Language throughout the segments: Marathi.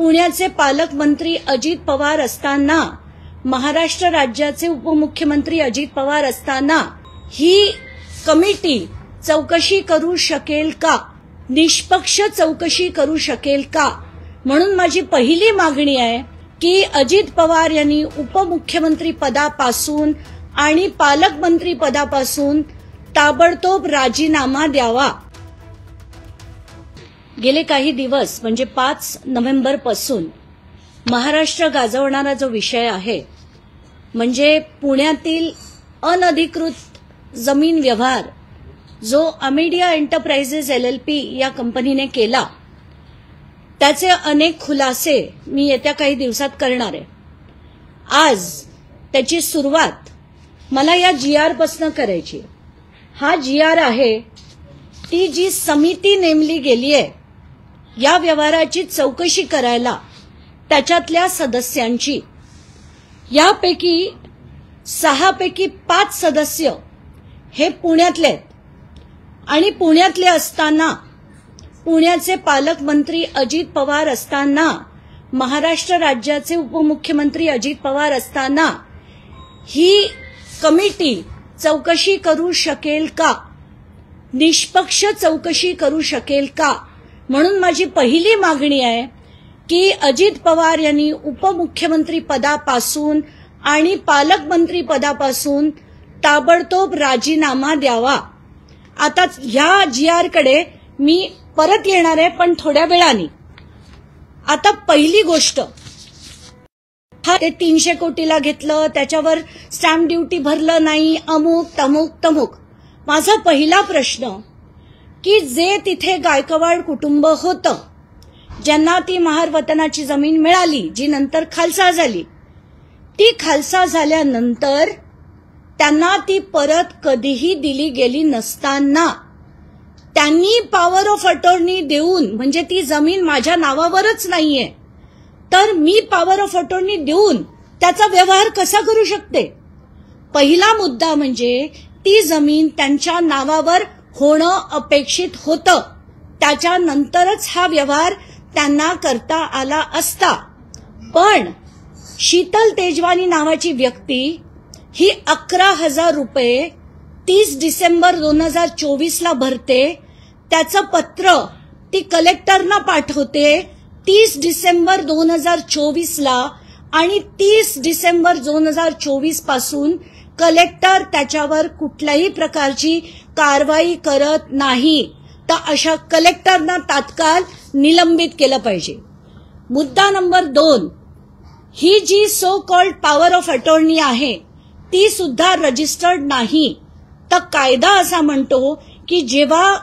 पुण्याचे पालकमंत्री अजित पवार असताना, महाराष्ट्र राज्याचे उपमुख्यमंत्री अजित पवार असताना ही कमिटी चौकशी करू शकेल का, निष्पक्ष चौकशी करू शकेल का? म्हणून माझी पहिली मागणी आहे की अजित पवार यांनी उपमुख्यमंत्री पदापासून आणि पालकमंत्री पदापासून ताबडतोब राजीनामा द्यावा। गेले काही दिवस म्हणजे 5 नोव्हेंबर पासून महाराष्ट्र गाजवणारा जो विषय आहे म्हणजे पुण्यातील अनधिकृत जमीन व्यवहार जो अमेडिया एंटरप्राइजेस LLP या कंपनीने केला, त्याचे अनेक खुलासे मी येत्या काही दिवसात करणार आहे। आज त्याची सुरुवात मला या GR पासून करायची। हा GR आहे ती जी समिती नेमली गेली आहे या व्यवहाराची चौकशी करायला, त्याच्यातल्या सदस्यांची। यापैकी 6 पैकी 5 सदस्य हे पुण्यातले आहेत आणि पुण्यातले असताना, पुण्याचे पालकमंत्री अजित पवार असताना, महाराष्ट्र राज्याचे उपमुख्यमंत्री अजित पवार असताना ही कमिटी चौकशी करू शकेल का, निष्पक्ष चौकशी करू शकेल का? म्हणून माझी पहिली मागणी आहे की अजित पवार यांनी उपमुख्यमंत्री पदापासून आणि पालकमंत्री पदापासून ताबडतोब राजीनामा द्यावा। आता ह्या GR कडे मी परत येणार आहे, पण थोड्या वेळाने। आता पहिली गोष्ट, हा ते 300 कोटीला घेतलं, त्याच्यावर स्टॅम्प ड्युटी भरलं नाही, अमुक तमुक तमुक। माझा पहिला प्रश्न की जे तिथे गायकवाड कुटुंब होतं, ज्यांना ती महार वतनाची जमीन मिळाली, जी नंतर खालसा झाली, ती खालसा झाल्यानंतर त्यांना ती परत कधीही दिली गेली नसताना त्यांनी पॉवर ऑफ अटॉर्नी देऊन, म्हणजे ती जमीन माझ्या नावावरच नाहीये, तर मी पॉवर ऑफ अटॉर्नी देऊन त्याचा व्यवहार कसा करू शकते? पहिला मुद्दा म्हणजे ती जमीन त्यांच्या नावावर होणं अपेक्षित होतं, त्याच्यानंतरच हा व्यवहार त्यांना करता आला असता। पण शीतल तेजवानी नावाची व्यक्ती ही 11,000 रुपये 30 डिसेंबर 2024 ला भरते, त्याचं पत्र ती कलेक्टरना पाठवते 30 डिसेंबर 2024 ला, आणि 30 डिसेंबर 2024 पासून कलेक्टर त्याच्यावर कुठल्याही प्रकारची कारवाई करत नाही। तर अशा कलेक्टरना तात्काळ निलंबित केलं पाहिजे। मुद्दा नंबर 2, ही जी so called power of attorney आहे ती सुद्धा रजिस्टर्ड नाही। तर कायदा असा म्हणतो की जेव्हा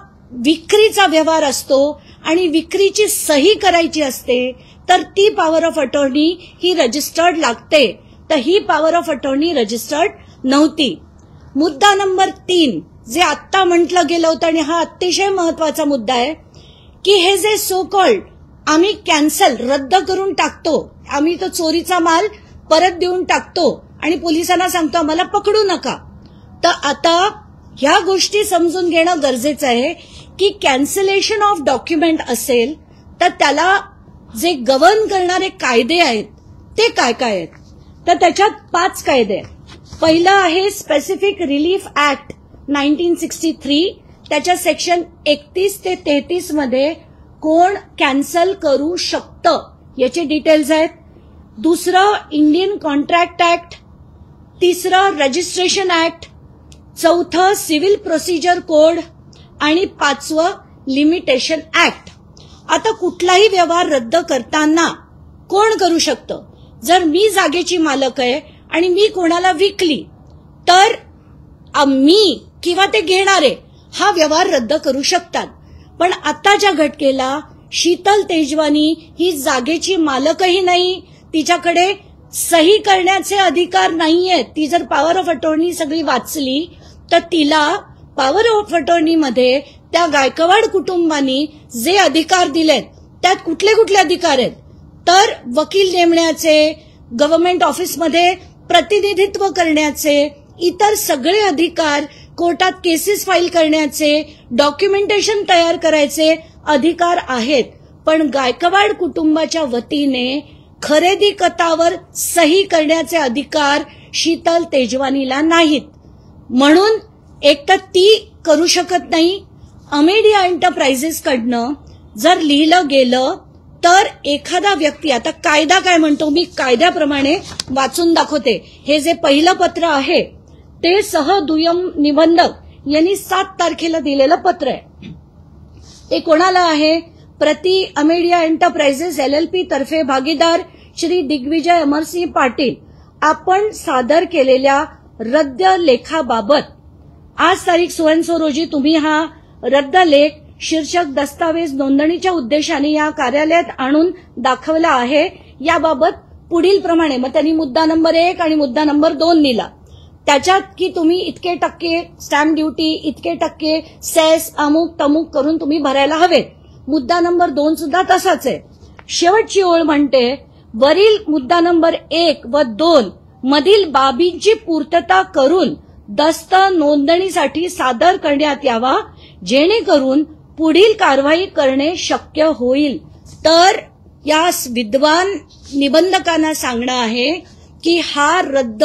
विक्रीचा व्यवहार असतो आणि विक्रीची सही करायची असते तर ती power of attorney he registered लागते, तर ही पॉवर ऑफ अटॉर्नी रजिस्टर्ड नव्हती। मुद्दा नंबर 3 जे आत्ता म्हटलं गेलं होतं, आणि हा अतिशय महत्वाचा मुद्दा आहे की हे जे सो कॉल्ड आम्ही कॅन्सल रद्द करून टाकतो, आम्ही तो चोरीचा माल परत देऊन टाकतो आणि पोलिसांना सांगतो आम्हाला पकडू नका। तर आता ह्या गोष्टी समजून घेणं गरजेचं आहे की कॅन्सलेशन ऑफ डॉक्युमेंट असेल तर त्याला जे गव्हर्न करणारे कायदे आहेत ते काय काय आहेत? तर त्याच्यात 5 कायदे आहेत। पहिला आहे स्पेसिफिक रिलीफ ऍक्ट 1963, त्याच्या सेक्शन 31 ते 33 मध्ये कोण कॅन्सल करू शकतं याचे डिटेल्स आहेत। दुसरं इंडियन कॉन्ट्रॅक्ट ऍक्ट, तिसरं रजिस्ट्रेशन ऍक्ट, चौथं सिव्हिल प्रोसिजर कोड आणि 5वं लिमिटेशन ऍक्ट। आता कुठलाही व्यवहार रद्द करताना कोण करू शकतं? जर मी जागेची मालक आहे आणि मी कोणाला विकली तर मी किंवा ते घेणारे हा व्यवहार रद्द करू शकतात। पण आताच्या घटनेला शीतल तेजवानी ही जागेची मालकही नाही, तिच्याकडे सही करण्याचे अधिकार नाहीयेत। ती जर पॉवर ऑफ अटॉर्नी सगळी वाचली तर तिला पॉवर ऑफ अटॉर्नी मध्ये त्या गायकवाड कुटुंबानी जे अधिकार दिलेत त्यात कुठले कुठले अधिकार आहेत? तर वकील नेमण्याचे, गव्हर्नमेंट ऑफिसमध्ये प्रतिनिधित्व करण्याचे, इतर सगळे अधिकार, कोर्टात केसेस फाईल करण्याचे, डॉक्युमेंटेशन तयार करायचे अधिकार आहेत। पण गायकवाड कुटुंबाच्या वतीने खरेदी खतावर सही करण्याचे अधिकार शीतल तेजवानीला नाहीत. म्हणून एक तर ती करू शकत नाही. अमेडिया एंटरप्राइजेस कडनं जर लिहिलं गेलं तर एखादा व्यक्ती, आता कायदा काय म्हणतो मी कायद्याप्रमाणे वाचून दाखवते. हे जे पहिलं पत्र आहे ते दुय्यम निबंधक यांनी 7 तारखेला दिलेलं पत्र आहे. ते कोणाला आहे? प्रति अमेडिया एंटरप्राइजेस LLP तर्फे भागीदार श्री दिग्विजय अमरसिंह पाटील आपण सादर केलेल्या रद्द लेखाबाबत आज तारीख सोळा रोजी तुम्ही हा रद्द लेख शीर्षक दस्तावेज नोंदणीच्या उद्देशाने या कार्यालयात आणून दाखवला आहे. याबाबत पुढील प्रमाणे मग त्यांनी मुद्दा नंबर 1 आणि मुद्दा नंबर 2 लिहिला. त्याच्यात की तुम्ही इतके टक्के स्टॅम्प ड्युटी, इतके टक्के सेस, अमुक तमुक करून तुम्ही भरायला हवेत. मुद्दा नंबर 2 सुद्धा तसाच आहे. शेवटची ओळ म्हणते वरील मुद्दा नंबर 1 व 2 मधील बाबींची पूर्तता करून दस्त नोंदणीसाठी सादर करण्यात यावा, जेणेकरून पुढील कारवाई करणे शक्य होईल. तर या विद्वान निबंधकांना सांगणं आहे की हा रद्द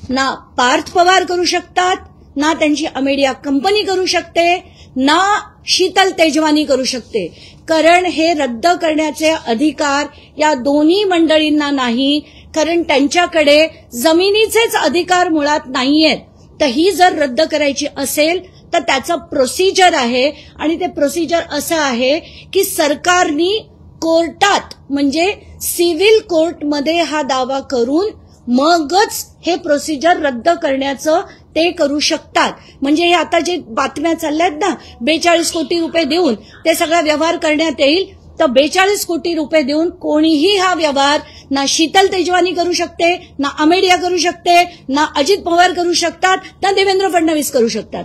ना पार्थ पवार करू शकतात, ना त्यांची अमेडिया कंपनी करू शकते, ना शीतल तेजवानी करू शकते. कारण हे रद्द करण्याचे अधिकार या दोन्ही मंडळींना नाही. कारण त्यांच्याकडे जमिनीचेच अधिकार मुळात नाहीयेत. तर ही जर रद्द करायची असेल तर त्याचं प्रोसिजर आहे आणि ते प्रोसिजर असं आहे की सरकारनी कोर्टात म्हणजे सिव्हिल कोर्टमध्ये हा दावा करून मगच हे प्रोसिजर रद्द करण्याचं ते करू शकतात. म्हणजे हे आता जे बातम्या चालल्यात ना 42 कोटी रुपये देऊन ते सगळा व्यवहार करण्यात येईल, तर 42 कोटी रुपये देऊन कोणीही हा व्यवहार ना शीतल तेजवानी करू शकते, ना अमेडिया करू शकते, ना अजित पवार करू शकतात, ना देवेंद्र फडणवीस करू शकतात.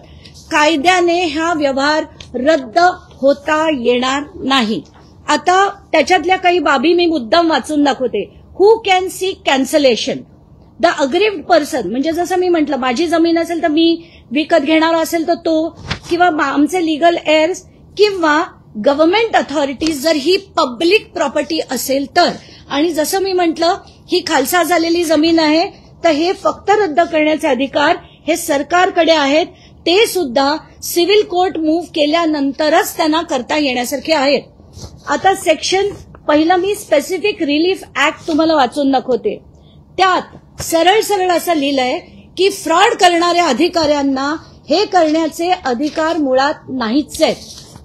कायद्याने हा व्यवहार रद्द होता येणार नाही. आता त्याच्यातल्या काही बाबी मी मुद्दाम वाचून दाखवते. Who can sick cancellation? The aggrieved person, म्हणजे जसं मी म्हटलं माझी जमीन असेल तर मी विकत घेणारा असेल तर तो, किंवा आमचे लिगल एअर्स, किंवा गव्हर्नमेंट अथॉरिटीज जर ही पब्लिक प्रॉपर्टी असेल तर. आणि जसं मी म्हटलं ही खालसा झालेली जमीन आहे तर हे फक्त रद्द करण्याचे अधिकार हे सरकारकडे आहेत. ते सुद्धा सिव्हिल कोर्ट मूव्ह केल्यानंतरच त्यांना करता येण्यासारखे आहेत. आता सेक्शन पहिलं मी स्पेसिफिक रिलीफ ऍक्ट तुम्हाला वाचून दाखवते. त्यात सरळ सरळ असं लिहिलंय की फ्रॉड करणाऱ्या अधिकाऱ्यांना हे करण्याचे अधिकार मुळात नाहीच आहेत.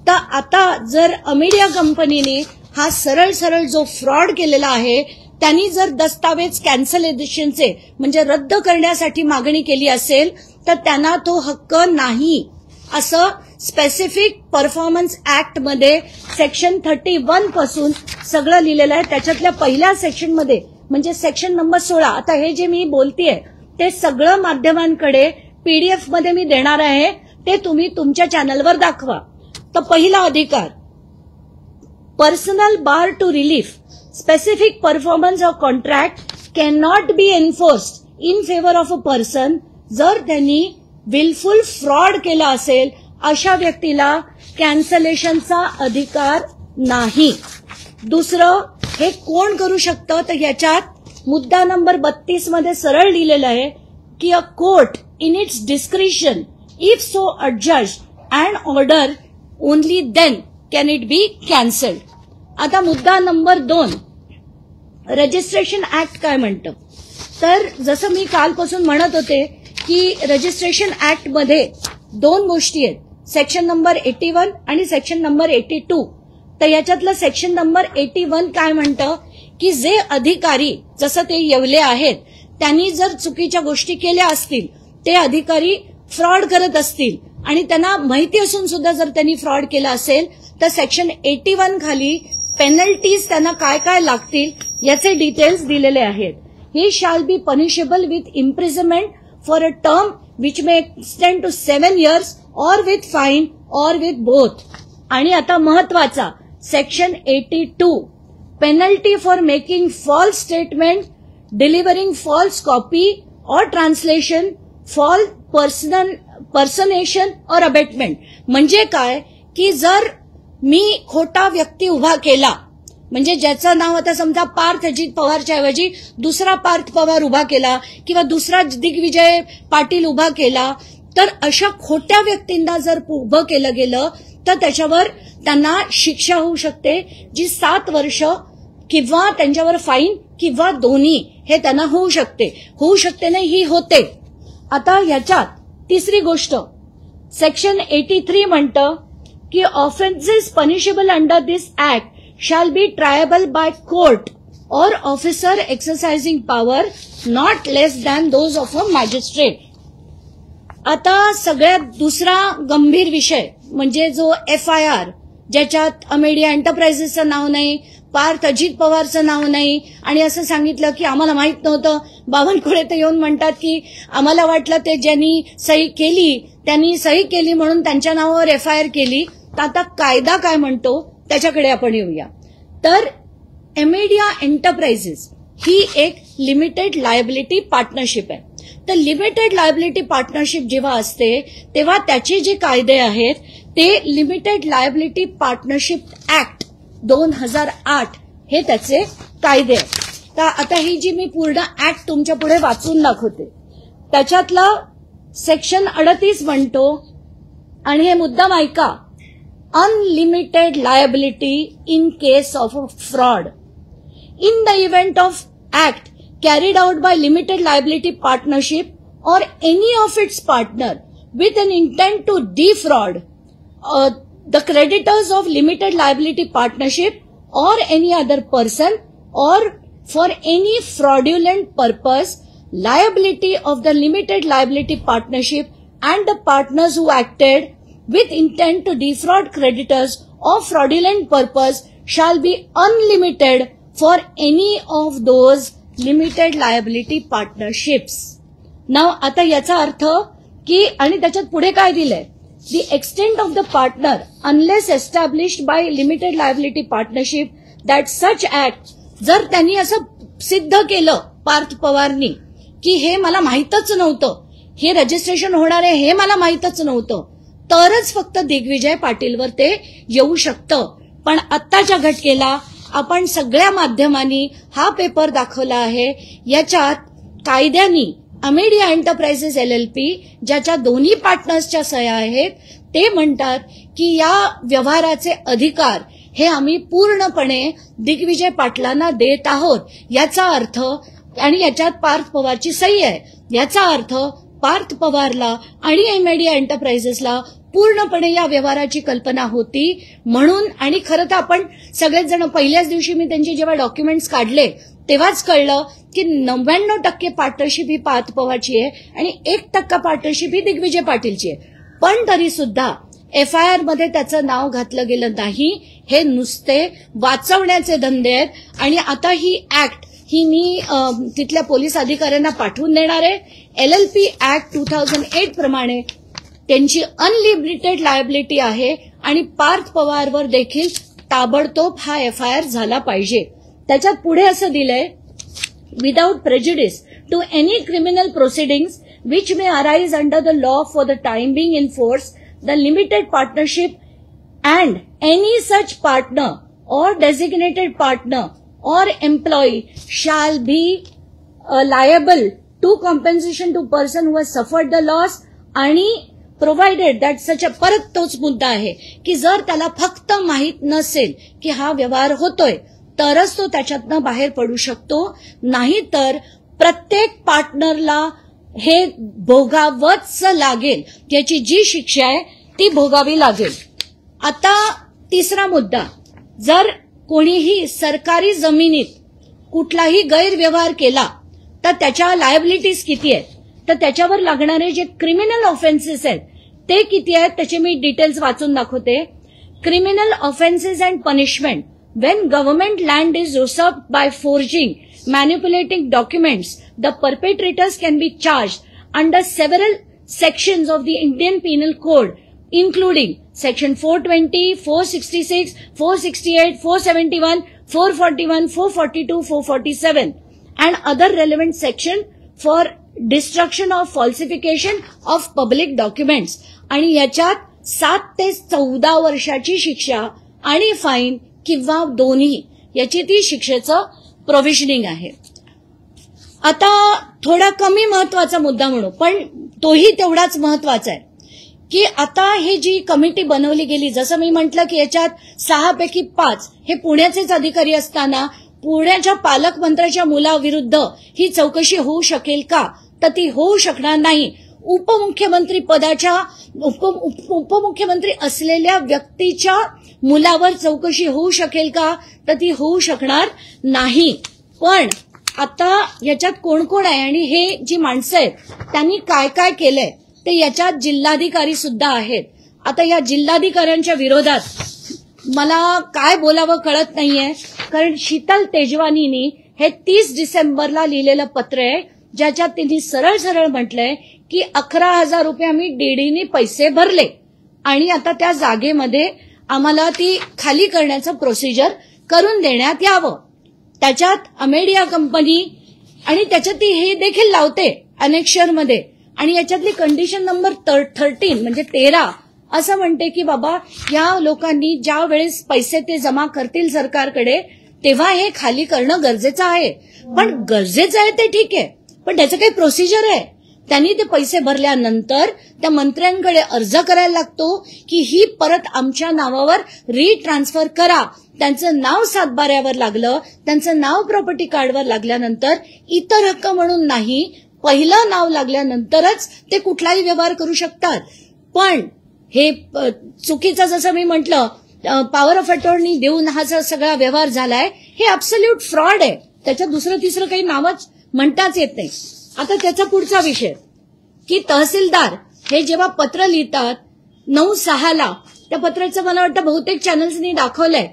तर आता जर अमेडिया कंपनीने हा सरळ सरळ जो फ्रॉड केलेला आहे त्यांनी जर दस्तावेज कॅन्सलेशनचे म्हणजे रद्द करण्यासाठी मागणी केली असेल तर त्यांना तो हक्क नाही असं स्पेसिफिक परफॉर्मन्स ऍक्ट मध्ये सेक्शन 31 पासून सगळं लिहिलेलं आहे. त्याच्यातल्या पहिल्या सेक्शनमध्ये म्हणजे सेक्शन नंबर 16. आता हे जे मी बोलतेय ते सगळं माध्यमांकडे PDF मध्ये मी देणार आहे, ते तुम्ही तुमच्या चॅनलवर दाखवा. तर पहिला अधिकार personal bar to relief specific performance of contract can not be enforced in favour of a person. जर त्यांनी विलफुल फ्रॉड केला असेल अशा व्यक्तीला कॅन्सलेशनचा अधिकार नाही. दुसरं हे कोण करू शकतं तर याच्यात मुद्दा नंबर 32 मध्ये सरळ लिहिलेलं आहे की a court in its discretion if so adjust and order only then can it be cancelled. आता मुद्दा नंबर 2 रजिस्ट्रेशन ऍक्ट काय म्हणतं तर जसं मी कालपासून म्हणत होते की रजिस्ट्रेशन ऍक्ट मध्ये 2 गोष्टी आहेत, सेक्शन नंबर 81 आणि सेक्शन नंबर 82. तर याच्यातलं सेक्शन नंबर 81 काय म्हणतं की जे अधिकारी जसं ते येवले आहेत त्यांनी जर चुकीच्या गोष्टी केल्या असतील, ते अधिकारी फ्रॉड करत असतील आणि त्यांना माहिती असून सुद्धा जर त्यांनी फ्रॉड केला असेल तर सेक्शन 81 खाली पेनल्टीज त्यांना काय काय लागतील याचे डिटेल्स दिलेले आहेत. He shall be punishable with imprisonment for a term which may extend to 7 years or with fine or with both. आणि आता महत्वाचा section 82 penalty for making false statement, delivering false copy or translation, false personation or abetment. म्हणजे काय की जर मी खोटा व्यक्ती उभा केला म्हणजे ज्याचं नाव आता समजा पार्थ अजित पवारच्या ऐवजी दुसरा पार्थ पवार उभा केला किंवा दुसरा दिग्विजय पाटील उभा केला, तर अशा खोट्या व्यक्तींना जर उभं केलं गेलं तर त्याच्यावर त्यांना शिक्षा होऊ शकते, जी 7 वर्ष किंवा त्यांच्यावर फाईन किंवा दोन्ही हे त्यांना होऊ शकते नाही, ही होते. आता ह्याच्यात तिसरी गोष्ट, सेक्शन 83 म्हणतं की offences punishable under this act shall be triable by court or officer exercising power not less than those of a magistrate. आता सगळ्यात दुसरा गंभीर विषय म्हणजे जो FIR, ज्याच्यात अमेडिया एंटरप्राइजेसचं नाव नाही, पार्थ अजित पवारचं नाव नाही, आणि असं सांगितलं की आम्हाला माहित नव्हतं. बावनकुळे तर येऊन म्हणतात की आम्हाला वाटलं ते ज्यांनी सही केली त्यांनी सही केली म्हणून त्यांच्या नावावर FIR केली. तर आता कायदा काय म्हणतो त्याच्याकडे आपण येऊया. तर अमेडिया एंटरप्राइजेस ही एक लिमिटेड लायबिलिटी पार्टनरशिप आहे. तर लिमिटेड लायबिलिटी पार्टनरशिप जेव्हा असते तेव्हा त्याचे जे कायदे आहेत ते लिमिटेड लायबिलिटी पार्टनरशिप ऍक्ट 2008 हे त्याचे कायदे आहेत. तर आता ही जी मी पूर्ण ऍक्ट तुमच्या पुढे वाचून दाखवते, त्याच्यातला सेक्शन 38 म्हणतो, आणि हे मुद्दाम ऐका, unlimited liability in case of a fraud. In the event of act carried out by limited liability partnership or any of its partner with an intent to defraud the creditors of limited liability partnership or any other person or for any fraudulent purpose, liability of the limited liability partnership and the partners who acted with intent to defraud creditors of fraudulent purpose shall be unlimited for any of those limited liability partnerships. Now आता याचा अर्थ की, आणि त्याच्यात पुढे काय दिलंय, the extent of the partner unless established by limited liability partnership that such act, जर त्यांनी असं सिद्ध केलं पार्थ पवारनी की हे मला माहीतच नव्हतं, हे रजिस्ट्रेशन होणार आहे हे मला माहीतच नव्हतं, तरच फक्त दिग्विजय पाटीलवर ते येऊ शकतं. पण आत्ताच्या घटनेला आपण सगळ्या माध्यमांनी हा पेपर दाखवला आहे. याच्यात कायद्यानी अमेडिया एंटरप्राइजेस LLP, ज्याच्या दोन्ही पार्टनर्सच्या सह्या आहेत, ते म्हणतात की या व्यवहाराचे अधिकार हे आम्ही पूर्णपणे दिग्विजय पाटलांना देत आहोत. याचा अर्थ, आणि याच्यात पार्थ पवारची सही आहे, याचा अर्थ पार्थ पवारला आणि अमेडिया एंटरप्राइजेसला पूर्णपणे या व्यवहाराची कल्पना होती म्हणून. आणि खरं तर आपण सगळेच जण पहिल्याच दिवशी मी त्यांची जेव्हा डॉक्युमेंट्स काढले तेव्हाच कळलं की 99% पार्टनरशिप ही पार्थ पवारची आहे आणि 1% पार्टनरशिप ही दिग्विजय पाटीलची आहे. पण तरी सुद्धा FIR मध्ये त्याचं नाव घातलं गेलं नाही. हे नुसते वाचवण्याचे धंदे आहेत. आणि आता ही ऍक्ट ही मी तिथल्या पोलीस अधिकाऱ्यांना पाठवून देणार आहे. LLP ऍक्ट 2008 प्रमाणे त्यांची अनलिमिटेड लायबिलिटी आहे आणि पार्थ पवारवर देखील ताबडतोब हा FIR झाला पाहिजे. त्याच्यात पुढे असं दिलंय, without prejudice to any criminal proceedings which may arise under the law for the time being in force, the limited partnership and any such partner or designated partner or employee shall be liable to compensation to person who has suffered the loss, आणि प्रोव्हाइडेड दॅट सच अ, परत तोच मुद्दा आहे की जर त्याला फक्त माहीत नसेल की हा व्यवहार होतोय तरच तो त्याच्यातनं बाहेर पडू शकतो, नाहीतर प्रत्येक पार्टनरला हे भोगावंच लागेल. याची जी शिक्षा आहे ती भोगावी लागेल. आता तिसरा मुद्दा, जर कोणीही सरकारी जमिनीत कुठलाही गैरव्यवहार केला तर त्याच्या लायबिलिटीज किती आहेत, तर त्याच्यावर लागणारे जे क्रिमिनल ऑफेन्सेस आहेत ते किती आहेत त्याचे मी डिटेल्स वाचून दाखवते. Criminal offences and punishment when government land is usurped by forging, manipulating documents, the perpetrators can be charged under several sections of the Indian Penal Code, including Section 420, 466, 468, 471, 441, 442, 447, and other relevant section for destruction of falsification of public documents. आणि याच्यात 7 ते 14 वर्षाची शिक्षा आणि फाईन किंवा दोन्ही याची ती शिक्षेचं प्रोव्हिजनिंग आहे. आता थोडा कमी महत्वाचा मुद्दा म्हणू, पण तोही तेवढाच महत्वाचा आहे की आता ही जी कमिटी बनवली गेली, जसं मी म्हटलं की याच्यात 6 पैकी 5 हे पुण्याचेच अधिकारी असताना पुण्याच्या पालकमंत्र्याच्या मुलाविरुद्ध ही चौकशी होऊ शकेल का? तर ती होऊ शकणार नाही. उपमुख्यमंत्री पदाच्या उपमुख्यमंत्री असलेल्या व्यक्तीच्या मुलावर चौकशी होऊ शकेल का? तर ती होऊ शकणार नाही. पण आता याच्यात कोण कोण आहे आणि हे जी माणसं आहेत त्यांनी काय काय केलंय ते याच्यात जिल्हाधिकारी सुद्धा आहेत. आता या जिल्हाधिकाऱ्यांच्या विरोधात मला काय बोलावं कळत नाहीये, कारण शीतल तेजवानीनी हे 30 डिसेंबरला लिहिलेलं पत्र आहे ज्याच्यात त्यांनी सरळ सरळ म्हटलंय की 11,000 रुपये आम्ही डीडीने पैसे भरले आणि आता त्या जागेमध्ये आम्हाला ती खाली करण्याचं प्रोसिजर करून देण्यात यावं. त्याच्यात अमेडिया कंपनी आणि त्याच्यात ती हे देखील लावते अनेक्षरमध्ये आणि याच्यातली कंडिशन नंबर 13 म्हणजे 13 असं म्हणते की बाबा या लोकांनी ज्या वेळेस पैसे ते जमा करतील सरकारकडे तेव्हा हे खाली करणं गरजेचं आहे. पण गरजेचं आहे ते ठीक आहे, पण त्याचं काही प्रोसिजर आहे. त्यांनी ते पैसे भरल्यानंतर त्या मंत्र्यांकडे अर्ज करायला लागतो की ही परत आमच्या नावावर रिट्रान्सफर करा. त्यांचं नाव सातबाऱ्यावर लागलं, त्यांचं नाव प्रॉपर्टी कार्डवर लागल्यानंतर इतर हक्क म्हणून नाही, पहिलं नाव लागल्यानंतरच ते कुठलाही व्यवहार करू शकतात. पण हे चुकीचं जसं मी म्हटलं पॉवर ऑफ अटॉर्नी देऊन हा जो सगळा व्यवहार झालाय हे ॲब्सोल्यूट फ्रॉड आहे. त्याच्यात दुसरं तिसरं काही नावच म्हणताच येत नाही. आता त्याचा पुढचा विषय की तहसीलदार हे जेव्हा पत्र लिहितात 9/6ला, त्या पत्राचं मला वाटतं बहुतेक चॅनल्सनी दाखवलंय.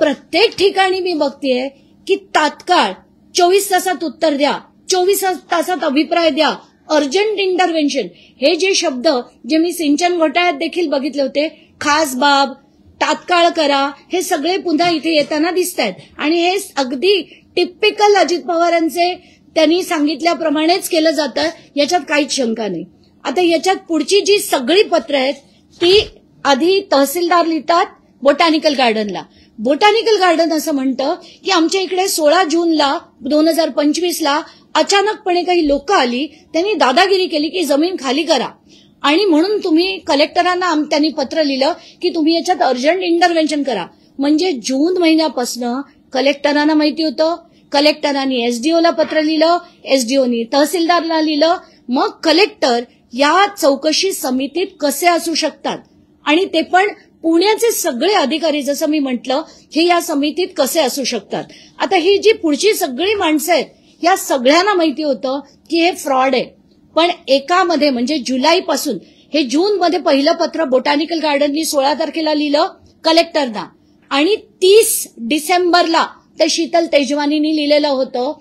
प्रत्येक ठिकाणी मी बघतेय की तात्काळ 24 तासात उत्तर द्या, 24 तासात अभिप्राय द्या, अर्जंट इंटरव्हेन्शन, हे जे शब्द जे मी सिंचन घोटाळ्यात देखील बघितले होते, खास बाब, तात्काळ करा, हे सगळे पुन्हा इथे येताना दिसत आहेत. आणि हे अगदी टिपिकल अजित पवारांचे त्यांनी सांगितल्याप्रमाणेच केलं जातं, याच्यात काहीच शंका नाही. आता याच्यात पुढची जी सगळी पत्र आहेत ती आधी तहसीलदार लिहितात बोटॅनिकल गार्डनला. बोटॅनिकल गार्डन असं म्हणतं की आमच्या इकडे 16 जूनला 2025ला अचानकपणे काही लोक आली, त्यांनी दादागिरी केली की जमीन खाली करा आणि म्हणून तुम्ही कलेक्टरांना त्यांनी पत्र लिहिलं की तुम्ही याच्यात अर्जंट इंटरव्हेन्शन करा. म्हणजे जून महिन्यापासून कलेक्टरांना माहिती होतं, कलेक्टरांनी एसडीओला पत्र लिहिलं, एसडीओनी तहसीलदारला लिहिलं, मग कलेक्टर या चौकशी समितीत कसे असू शकतात आणि ते पण पुण्याचे सगळे अधिकारी, जसं मी म्हटलं, हे या समितीत कसे असू शकतात. आता ही जी पुढची सगळी माणसं आहेत या सगळ्यांना माहिती होतं की हे फ्रॉड आहे. पण एकामध्ये म्हणजे जुलैपासून हे जूनमध्ये पहिलं पत्र बोटॅनिकल गार्डननी 16 तारखेला लिहिलं कलेक्टरना आणि 30 डिसेंबरला ते शीतल तेजवानीनी लिहिलेलं होतं.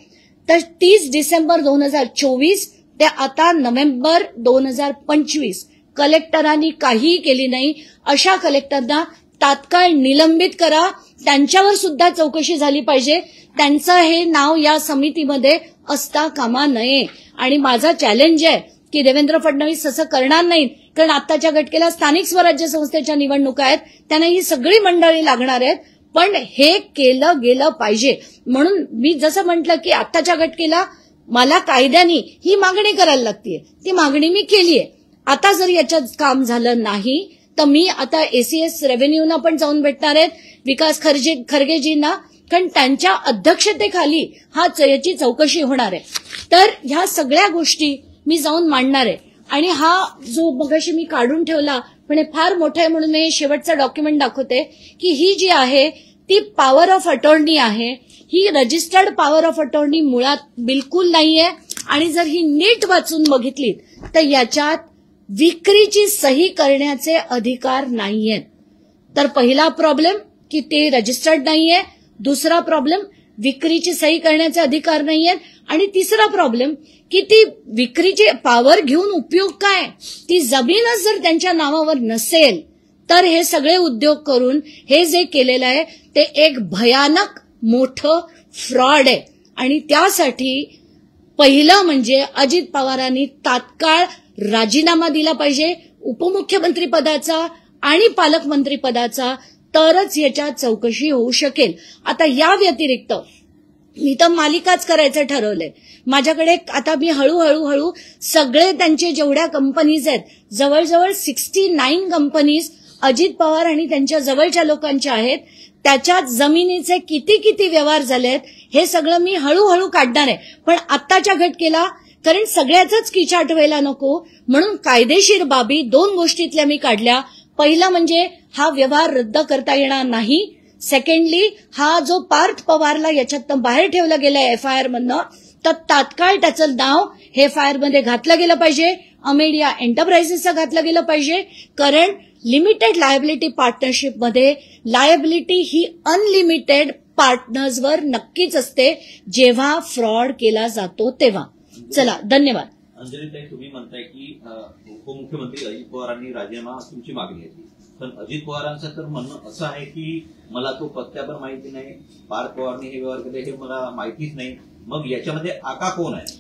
तर 30 डिसेंबर 2024 ते आता नोव्हेंबर 2025 कलेक्टरांनी काहीही केली नाही. अशा कलेक्टरना तात्काळ निलंबित करा, त्यांच्यावर सुद्धा चौकशी झाली पाहिजे, त्यांचं हे नाव या समितीमध्ये असता कामा नये. आणि माझा चॅलेंज आहे की देवेंद्र फडणवीस असं करणार नाहीत, कारण आताच्या घटकेला स्थानिक स्वराज्य संस्थेच्या निवडणुका आहेत, त्यांना ही सगळी मंडळी लागणार आहेत, पण हे केलं गेलं पाहिजे. म्हणून मी जसं म्हटलं की आताच्या घटकेला मला कायद्याने ही मागणी करायला लागतीये, ती मागणी मी केली आहे. आता जर याच्यात काम झालं नाही तर मी आता एसीएस रेव्हेन्यूना पण जाऊन भेटणार आहेत, विकास खरगेजींना, कारण त्यांच्या अध्यक्षतेखाली याची चौकशी होणार आहे. तर ह्या सगळ्या गोष्टी मी जाऊन मांडणार आहे. आणि हा जो मगाशी मी काढून ठेवला पण हे फार मोठं आहे म्हणून मी शेवटचं डॉक्युमेंट दाखवते की ही जी आहे ती पॉवर ऑफ अटॉर्नी आहे. ही रजिस्टर्ड पॉवर ऑफ अटॉर्नी मुळात बिलकुल नाहीये आणि जर ही नीट वाचून बघितली तर याच्यात विक्रीची सही करण्याचे अधिकार नाहीयेत. तर पहिला प्रॉब्लेम की ते रजिस्टर्ड नाहीये, दुसरा प्रॉब्लेम विक्रीची सही करण्याचे अधिकार नाहीयेत आणि तिसरा प्रॉब्लेम की ती विक्रीची पॉवर घेऊन उपयोग काय, ती जमीनच जर त्यांच्या नावावर नसेल तर हे सगळे उद्योग करून हे जे केलेलं आहे ते एक भयानक मोठं फ्रॉड आहे. आणि त्यासाठी पहिलं म्हणजे अजित पवारांनी तात्काळ राजीनामा दिला पाहिजे उपमुख्यमंत्री पदाचा आणि पालकमंत्री पदाचा. तरच याच्यात चौकशी होऊ शकेल. आता या व्यतिरिक्त मी तर मालिकाच करायचं ठरवलंय. माझ्याकडे आता मी हळूहळू सगळे त्यांचे जेवढ्या कंपनीज आहेत, जवळजवळ 69 कंपनीज अजित पवार आणि त्यांच्या जवळच्या लोकांच्या आहेत. त्याच्यात जमिनीचे किती व्यवहार झालेत हे सगळं मी हळूहळू काढणार आहे. पण आत्ताच्या घटकेला, कारण सगळ्याच किचाट व्हायला नको म्हणून कायदेशीर बाबी 2 गोष्टीतल्या मी काढल्या. पहिला म्हणजे हा व्यवहार रद्द करता येणार नाही. सेकंडली, हा जो पार्थ पवारला याच्यात बाहेर ठेवला गेलाय FIR मधनं, तर तात्काळ त्याचं नाव हे FIR मध्ये घातलं गेलं पाहिजे. अमेडिया एंटरप्राइजेसचं घातलं गेलं पाहिजे. कारण लिमिटेड लायबिलिटी पार्टनरशिपमध्ये लायबिलिटी ही अनलिमिटेड पार्टनर्सवर नक्कीच असते जेव्हा फ्रॉड केला जातो तेव्हा. चला, धन्यवाद. अंजलीताई, तुम्ही म्हणताय की उपमुख्यमंत्री अजित पवारांनी राजीनामा तुमची मागणी आहे, पण अजित पवारांचं तर म्हणणं असं आहे की मला तो पत्त्यावर माहिती नाही, पार्थ पवारने हे व्यवहार केले हे मला माहितीच नाही. मग याच्यामध्ये आका कोण आहे?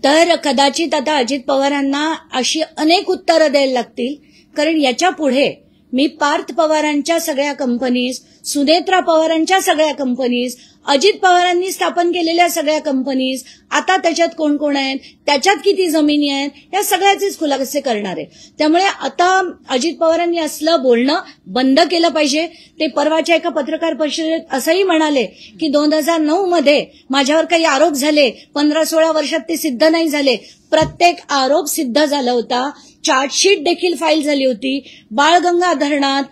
तर कदाचित आता अजित पवारांना अशी अनेक उत्तरं द्यायला लागतील. कारण याच्या पुढे मी पार्थ पवारांच्या सगळ्या कंपनीज, सुनेत्रा पवारांच्या सगळ्या कंपनीज, अजित पवारांनी स्थापन केलेल्या सगळ्या कंपनीज, आता त्याच्यात कोण कोण आहेत, त्याच्यात किती जमिनी आहेत, या सगळ्याचेच खुलासे करणार आहे. त्यामुळे आता अजित पवारांनी असलं बोलणं बंद केलं पाहिजे. ते परवाच्या एका पत्रकार परिषदेत असंही म्हणाले की 2009 मध्ये माझ्यावर काही आरोप झाले, 15-16 वर्षात ते सिद्ध नाही झाले. प्रत्येक आरोप सिद्ध झाला होता. चार्जशीट देखील फाईल झाली होती. बाळगंगा धरणात,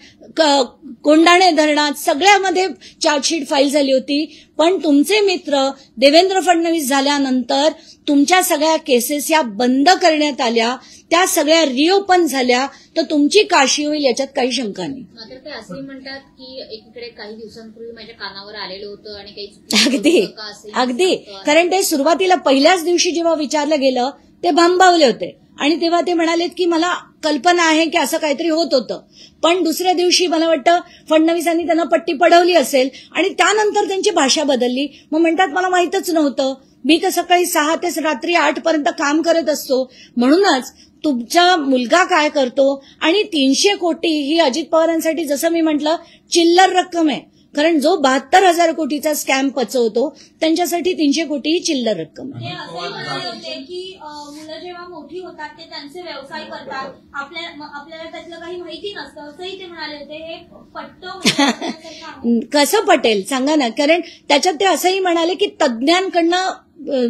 कोंडाणे धरणात सगळ्यामध्ये चार्जशीट फाईल झाली होती. पण तुमचे मित्र देवेंद्र फडणवीस झाल्यानंतर तुमच्या सगळ्या केसेस या बंद करण्यात आल्या, त्या सगळ्या रिओपन झाल्या, तर तुमची काशी होईल याच्यात काही शंका नाही. मात्र ते असंही म्हणतात की एकीकडे काही दिवसांपूर्वी माझ्या कानावर आलेलं होतं आणि काही अगदी कारण ते सुरुवातीला पहिल्याच दिवशी जेव्हा विचारलं गेलं ते भांबावले होते आणि तेव्हा ते म्हणालेत की मला कल्पना आहे की असं काहीतरी होत होतं. पण दुसऱ्या दिवशी मला वाटतं फडणवीसांनी त्यांना पट्टी पडवली असेल आणि त्यानंतर त्यांची भाषा बदलली. मग म्हणतात मला माहीतच नव्हतं, मी तर सकाळी 6 ते रात्री 8 पर्यंत काम करत असतो. म्हणूनच तुमचा मुलगा काय करतो आणि 300 कोटी ही अजित पवारांसाठी जसं मी म्हटलं चिल्लर रक्कम आहे. कारण जो 72,000 कोटीचा स्कॅम पचवतो त्यांच्यासाठी 300 कोटी ही चिल्लर रक्कम आहे. ते असंही म्हणाले होते की मुलं जेव्हा मोठी होतात ते त्यांचे व्यवसाय करतात, आपल्याला त्यातलं काही माहिती नसतं असंही ते म्हणाले होते. हे पटतं कसं पटेल सांगा ना. कारण त्याच्यात ते असंही म्हणाले की तज्ज्ञांकडनं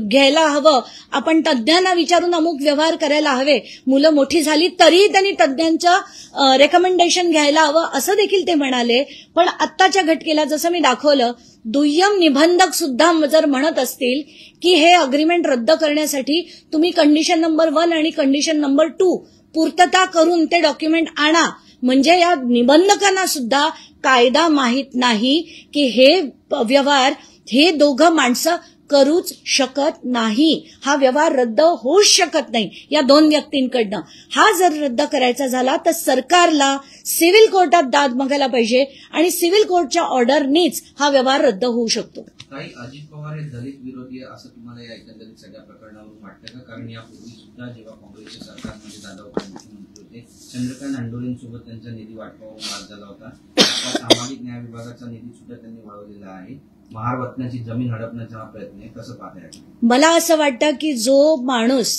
घ्यायला हवं, आपण तज्ज्ञांना विचारून अमुक व्यवहार करायला हवे. मुलं मोठी झाली तरी त्यांनी तज्ज्ञांचं रेकमेंडेशन घ्यायला हवं असं देखील ते म्हणाले. पण आत्ताच्या घटकेला जसं मी दाखवलं, दुय्यम निबंधक सुद्धा जर म्हणत असतील की हे अग्रीमेंट रद्द करण्यासाठी तुम्ही कंडिशन नंबर 1 आणि कंडिशन नंबर 2 पूर्तता करून ते डॉक्युमेंट आणा, म्हणजे या निबंधकांना सुद्धा कायदा माहीत नाही की हे व्यवहार हे दोघं माणसं करूच शकत नाही. हा व्यवहार रद्द होऊच शकत नाही या 2 व्यक्तींकडनं. हा जर रद्द करायचा झाला तर सरकारला सिव्हिल कोर्टात दाद मागायला पाहिजे आणि सिव्हिल कोर्टच्या ऑर्डरनीच हा व्यवहार रद्द होऊ शकतो. काही अजित पवार हे दलित विरोधी असं तुम्हाला या एकंदरीत सगळ्या प्रकरणावरून वाटतं का? कारण यापूर्वी सुद्धा जेव्हा काँग्रेसच्या सरकारमध्ये दादा मुख्यमंत्री होते, चंद्रकांत नांडोरेंसोबत त्यांचा निधी वाटपावर वाद झाला होता. आता सामाजिक न्याय विभागाचा निधी सुद्धा त्यांनी वळवलेला आहे. महारत्नाची जमीन हडपण्याचा हा प्रयत्न आहे, कसं पाहताय? मला असं वाटतं की जो माणूस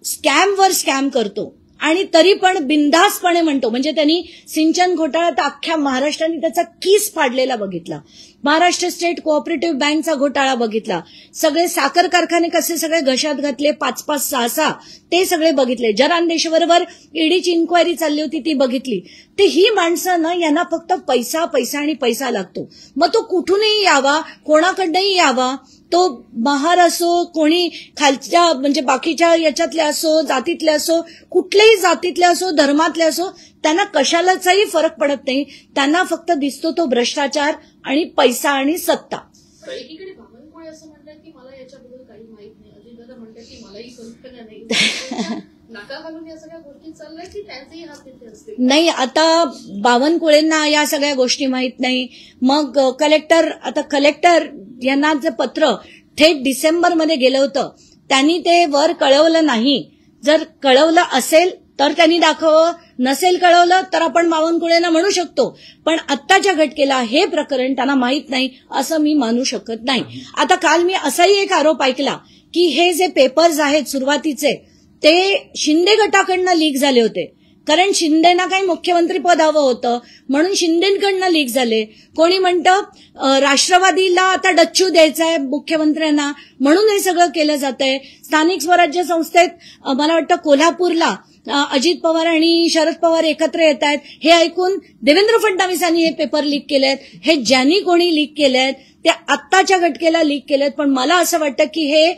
स्कॅमवर स्कॅम करतो आणि तरी पण बिनधास्तपणे म्हणतो, म्हणजे त्यांनी सिंचन घोटाळा तर अख्ख्या महाराष्ट्राने त्याचा कीस फाडलेला बघितला, महाराष्ट्र स्टेट कोऑपरेटिव्ह बँकचा घोटाळा बघितला, सगळे साखर कारखाने कसे सगळे घशात घातले 5-5, 6-6 ते सगळे बघितले, जरांदेशवरवर ईडीची इन्क्वायरी चालली होती ती बघितली. ते ही माणसं ना, यांना फक्त पैसा पैसा आणि पैसा लागतो. मग तो कुठूनही यावा, कोणाकडनंही यावा, तो महार असो, कोणी खालच्या म्हणजे बाकीच्या याच्यातले असो, जातीतले असो, कुठल्याही जातीतले असो, धर्मातले असो, त्यांना कशालाचाही फरक पडत नाही. त्यांना फक्त दिसतो तो भ्रष्टाचार आणि पैसा आणि सत्ता. एकीकडे बावनकुळे असं म्हणतात की मला याच्याबद्दल काही माहित नाही, अजितदादा म्हणतात की मलाही कल्पना नाही. नाका घालून या सगळ्या गोष्टी चालल्या की त्यांचेही हात तिथे असते. नाही, आता बावनकुळेंना या सगळ्या गोष्टी माहित नाही. मग कलेक्टर यांना जे पत्र थेट डिसेंबरमध्ये गेलं होतं, त्यांनी ते वर कळवलं नाही. जर कळवलं असेल तर त्यांनी दाखवावं, नसेल कळवलं तर आपण बावनकुळेंना म्हणू शकतो, पण आत्ताच्या घटकेला हे प्रकरण त्यांना माहीत नाही असं मी मानू शकत नाही. आता काल मी असाही एक आरोप ऐकला की हे जे पेपर्स आहेत सुरुवातीचे ते शिंदे गटाकडनं लीक झाले होते, कारण शिंदेना काही मुख्यमंत्री पद हवं होतं म्हणून शिंदेकडनं लीक झाले. कोणी म्हणतं राष्ट्रवादीला आता डच्चू द्यायचा आहे मुख्यमंत्र्यांना म्हणून हे सगळं केलं जात आहे. स्थानिक स्वराज्य संस्थेत मला वाटतं कोल्हापूरला अजित पवार आणि शरद पवार एकत्र येत आहेत हे ऐकून देवेंद्र फडणवीसांनी हे पेपर लीक केलेत. हे ज्यांनी कोणी लीक केलेत ते आत्ताच्या घटकेला लीक केलेत, पण मला असं वाटतं की हे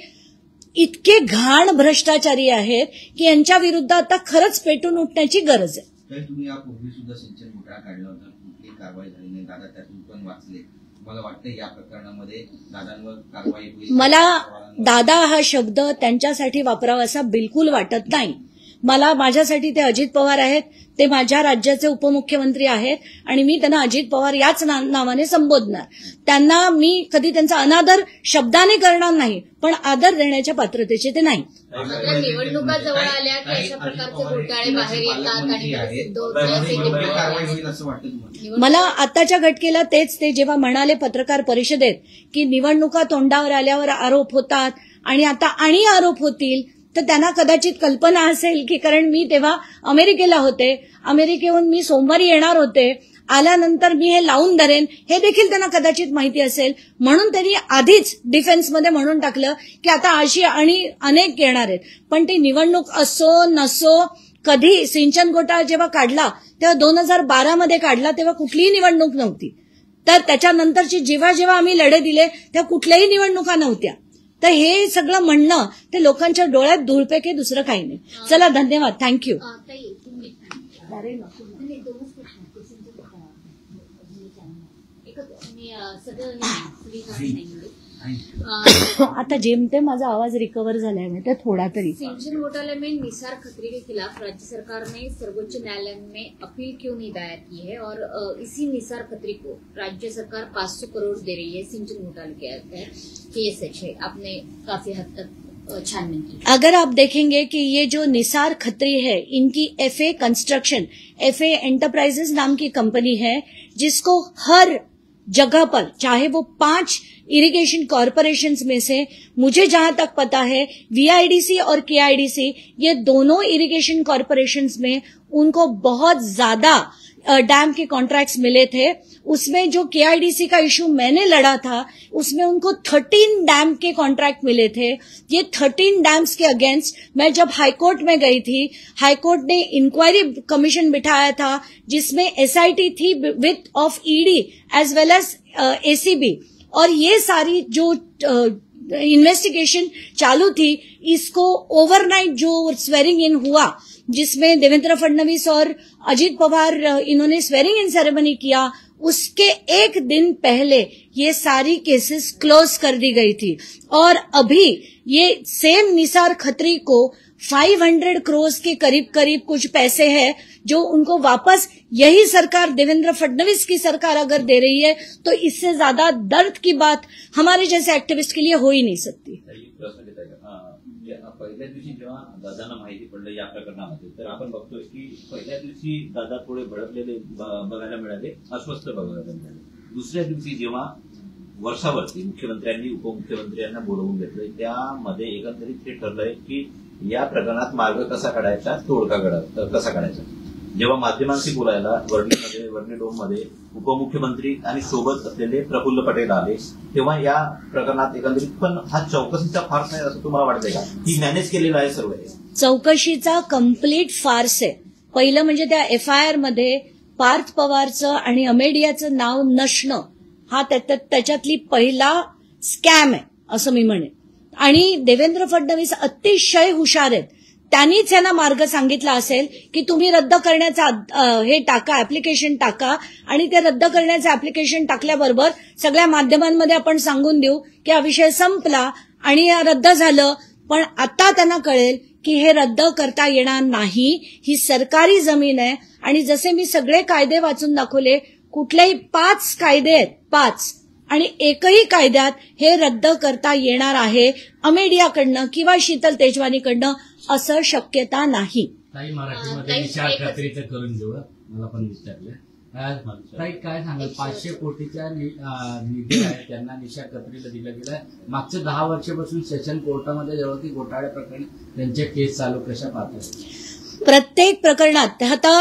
इतके घाण भ्रष्टाचारी आहेत की यांच्या विरुद्ध आता खरंच पेटून उठण्याची गरज आहे. तर तुम्ही यापूर्वी सुद्धा सिंचन घोटाळा काढला होता, कुठलीही कारवाई झाली नाही, दादा त्यातून पण वाचले. मला वाटतं या प्रकरणामध्ये दादांवर कारवाई होईल. मला दादा हा शब्द त्यांच्यासाठी वापरावा असा बिलकुल वाटत नाही. माझ्यासाठी ते अजित पवार आहेत, ते माझ्या राज्याचे उपमुख्यमंत्री आहेत आणि मी त्यांना अजित पवार याच नावाने संबोधणार. त्यांना मी कधी त्यांचा अनादर शब्दाने करणार नाही, पण आदर देण्याच्या पात्रतेचे ते नाही. आता निवडणुका जवळ आल्या की अशा प्रकारचे घोटाळे बाहेर येतात आणि मला आताच्या घटकेला ते जेव्हा म्हणाले पत्रकार परिषदेत की निवडणुका तोंडावर आल्यावर आरोप होतात आणि आता आणि आरोप होतील, तर त्यांना कदाचित कल्पना असेल की कारण मी तेव्हा अमेरिकेला होते, अमेरिकेहून मी सोमवारी येणार होते, आल्यानंतर मी हे लावून धरेन हे देखील त्यांना कदाचित माहिती असेल, म्हणून त्यांनी आधीच डिफेन्समध्ये म्हणून टाकलं की आता अशी आणि अनेक येणार आहेत. पण ती निवडणूक असो नसो, कधी सिंचन घोटाळा जेव्हा काढला तेव्हा 2012 काढला तेव्हा कुठलीही निवडणूक नव्हती. तर त्याच्यानंतरची जेव्हा जेव्हा आम्ही लढे दिले तेव्हा कुठल्याही निवडणुका नव्हत्या. तर हे सगळं म्हणणं ते लोकांच्या डोळ्यात धूळपेके दुसरं काही नाही. चला धन्यवाद, थँक्यू. आता जेमतेम माझा आवाज रिकवर झालाय म्हणजे थोड़ा तरी. सिंचन घोटाले में निसार खत्री के खिलाफ राज्य सरकार ने सर्वोच्च न्यायालय में अपील क्यों नहीं दायर की है और इसी निसार खत्री को राज्य सरकार 500 करोड़ दे रही है सिंचन घोटाले के तहत, ये सच है? आपने काफी हद तक छानबीन की. अगर आप देखेंगे कि ये जो निसार खत्री है इनकी FA कंस्ट्रक्शन, FA एंटरप्राइजेस नाम की कंपनी है जिसको हर जगह पर चाहे वो 5 इरिगेशन कॉरपोरेशंस में से मुझे जहां तक पता है VIDC और KIDC ये दोनों इरिगेशन कॉरपोरेशंस में उनको बहुत ज्यादा डैम के कॉन्ट्रैक्ट्स मिले थे. उसमें जो KIDC का इशू मैंने लड़ा था उसमें उनको 13 डैम के कॉन्ट्रैक्ट मिले थे. ये 13 डैम्स के अगेंस्ट मैं जब हाईकोर्ट में गई थी, हाईकोर्ट ने इंक्वायरी कमीशन बिठाया था जिसमें SIT थी with of ED as well as ACB, और ये सारी जो इन्वेस्टिगेशन चालू थी इसको ओवरनाइट जो स्वेरिंग इन हुआ जिसमें देवेंद्र फडणवीस और अजित पवार इन्होंने स्वेरिंग इन सेरेमनी किया, उसके एक दिन पहले ये सारी केसेस क्लोज कर दी गई थी. और अभी ये सेम निसार खत्री को 500 करोड़ के करीब करीब कुछ पैसे हैं जो उनको वापस यही सरकार देवेंद्र फडणवीस की सरकार अगर दे रही है तो इससे ज्यादा दर्द की बात हमारे जैसे एक्टिविस्ट के लिए हो ही नहीं सकती. पहिल्या दिवशी जेव्हा दादांना माहिती पडलं या प्रकरणामध्ये तर आपण बघतोय की पहिल्या दिवशी दादा थोडे भडकलेले बघायला मिळाले, अस्वस्थ बघायला मिळाले. दुसऱ्या दिवशी जेव्हा वर्षावरती मुख्यमंत्र्यांनी उपमुख्यमंत्र्यांना बोलवून घेतलंय त्यामध्ये एकंदरीत हे ठरलंय की या प्रकरणात मार्ग कसा काढायचा, तोडगा कसा काढायचा. जेव्हा माध्यमांशी बोलायला वर्णी डोममध्ये उपमुख्यमंत्री आणि सोबत असलेले प्रफुल्ल पटेल आले तेव्हा या प्रकरणात एकंदरीत पण हा चौकशीचा फार्स नाही असं तुम्हाला वाटतंय का? ही मॅनेज केलेलं आहे सर्व? चौकशीचा कम्प्लीट फार्स आहे. पहिलं म्हणजे त्या FIR मध्ये पार्थ पवारचं आणि अमेडियाचं नाव नसणं हा त्याच्यातली पहिला स्कॅम आहे असं मी म्हणेन. आणि देवेंद्र फडणवीस अतिशय हुशार आहेत. त्यांनीच यांना मार्ग सांगितला असेल की तुम्ही रद्द करण्याचा हे टाका, ऍप्लिकेशन टाका, आणि ते रद्द करण्याचं ऍप्लिकेशन टाकल्याबरोबर सगळ्या माध्यमांमध्ये आपण सांगून देऊ की हा विषय संपला आणि रद्द झालं. पण आता त्यांना कळेल की हे रद्द करता येणार नाही. ही सरकारी जमीन आहे आणि जसे मी सगळे कायदे वाचून दाखवले, कुठलेही 5 कायदे आहेत, 5, आणि एकही कायद्यात हे रद्द करता येणार आहे अमेडियाकडनं किंवा शीतल तेजवानीकडनं असं शक्यता नाही. ताई मराठीमध्ये ताई, निशार एकच- खत्रीचं करून घेऊ मला पण विचारलं. ताई काय सांगाल 500 कोटीच्या निधी आहे त्यांना निशार खत्रीला दिलं गेलं. मागच्या 10 वर्षापासून सेशन कोर्टामध्ये जेव्हा की घोटाळ्या प्रकरणी त्यांचे केस चालू कशा पाहतात? प्रत्येक प्रकरणात आता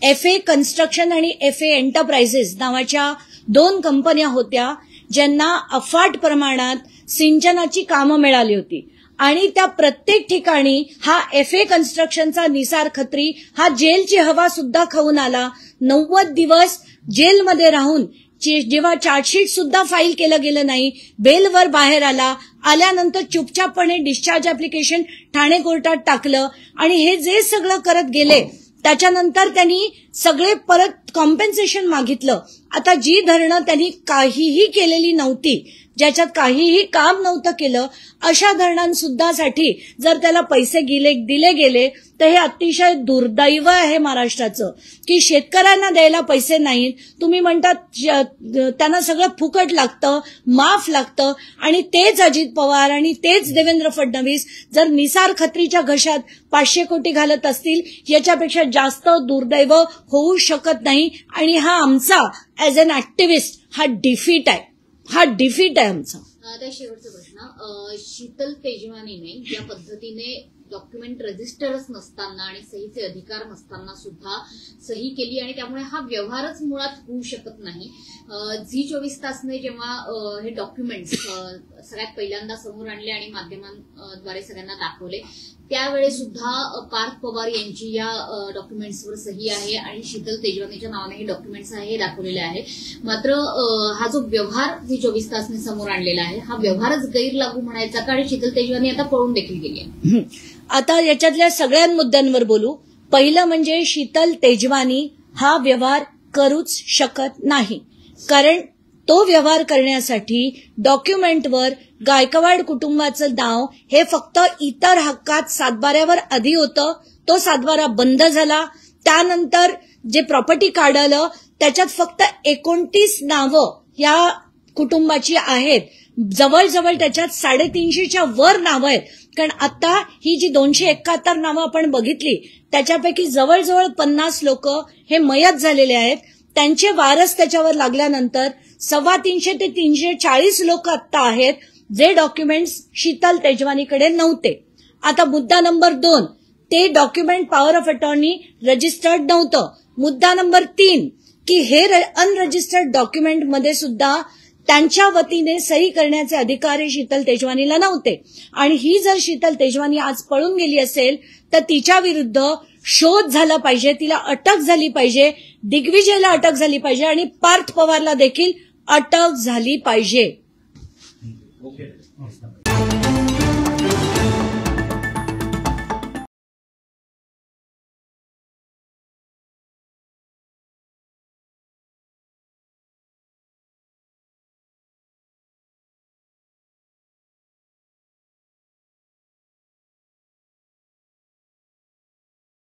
FA कन्स्ट्रक्शन आणि FA एंटरप्राइजेस नावाच्या 2 कंपन्या होत्या ज्यांना अफाट प्रमाणात सिंचनाची कामं मिळाली होती आणि त्या प्रत्येक ठिकाणी हा FA कन्स्ट्रक्शनचा निसार खत्री हा जेलची हवा सुद्धा खाऊन आला. 90 दिवस जेलमध्ये राहून जेव्हा चार्जशीट सुद्धा फाईल केलं गेलं नाही, बेलवर बाहेर आल्यानंतर चुपचापपणे डिस्चार्ज ऍप्लिकेशन ठाणे कोर्टात टाकलं आणि हे जे सगळं करत गेले त्याच्यानंतर त्यांनी सगळे परत कॉम्पेन्सेशन मागितलं. आता जी धरणं त्यांनी काहीही केलेली नव्हती, ज्याच्यात काहीही काम नव्हतं केलं, अशा धरणांसुद्धासाठी जर त्याला पैसे दिले गेले तर हे अतिशय दुर्दैव आहे महाराष्ट्राचं की शेतकऱ्यांना द्यायला पैसे नाहीत. तुम्ही म्हणतात त्यांना सगळं फुकट लागतं, माफ लागतं आणि तेच अजित पवार आणि तेच देवेंद्र फडणवीस जर निसार खत्रीच्या घशात 500 कोटी घालत असतील याच्यापेक्षा जास्त दुर्दैव होऊ शकत नाही. आणि हा आमचा ऍज अन ऍक्टिव्हिस्ट हा डिफीट आहे आमचा. आता शेवटचा प्रश्न, शीतल तेजवानीने ज्या पद्धतीने डॉक्युमेंट रजिस्टरच नसताना आणि सहीचे अधिकार नसताना सुद्धा सही केली आणि त्यामुळे हा व्यवहारच मुळात होऊ शकत नाही. झी24 तासने जेव्हा हे डॉक्युमेंट्स सगळ्यात पहिल्यांदा समोर आणले आणि माध्यमांद्वारे सगळ्यांना दाखवले त्यावेळेस सुद्धा पार्थ पवार यांची या डॉक्युमेंट्सवर सही आहे आणि शीतल तेजवानीच्या नावाने हे डॉक्युमेंट्स आहे हे दाखवलेले आहे. मात्र हा जो व्यवहार झी24 तासने समोर आणलेला आहे हा व्यवहारच गैरलागू म्हणायचा का? आणि शीतल तेजवानी आता पळून देखील गेली आहे. आता याच्यातल्या सगळ्या मुद्द्यांवर बोलू. पहिलं म्हणजे शीतल तेजवानी हा व्यवहार करूच शकत नाही, कारण तो व्यवहार करण्यासाठी डॉक्युमेंटवर गायकवाड कुटुंबाचं नाव हे फक्त इतर हक्कात सातबाऱ्यावर आधी होतं, तो सातबारा बंद झाला. त्यानंतर जे प्रॉपर्टी कार्ड आलं त्याच्यात फक्त 29 नावं या कुटुंबाची आहेत. जवळजवळ त्याच्यात 350च्या वर नावं आहेत, कारण आता ही जी 271 नावं आपण बघितली त्याच्यापैकी जवळजवळ 50 लोक हे मयत झालेले आहेत. त्यांचे वारस त्याच्यावर लागल्यानंतर 350 ते 340 लोक आत्ता आहेत जे डॉक्युमेंट्स शीतल तेजवानीकडे नव्हते. आता मुद्दा नंबर 2, ते document power of attorney registered नव्हतं. मुद्दा नंबर 3 की हे अनरजिस्टर्ड डॉक्युमेंटमध्ये सुद्धा त्यांच्या वतीने सही करण्याचे अधिकार हे शीतल तेजवानीला नव्हते. आणि ही जर शीतल तेजवानी आज पळून गेली असेल तर तिच्या विरुद्ध शोध झाला पाहिजे, तिला अटक झाली पाहिजे, दिग्विजयला अटक झाली पाहिजे आणि पार्थ पवारला देखील अटक झाली पाहिजे. ओके.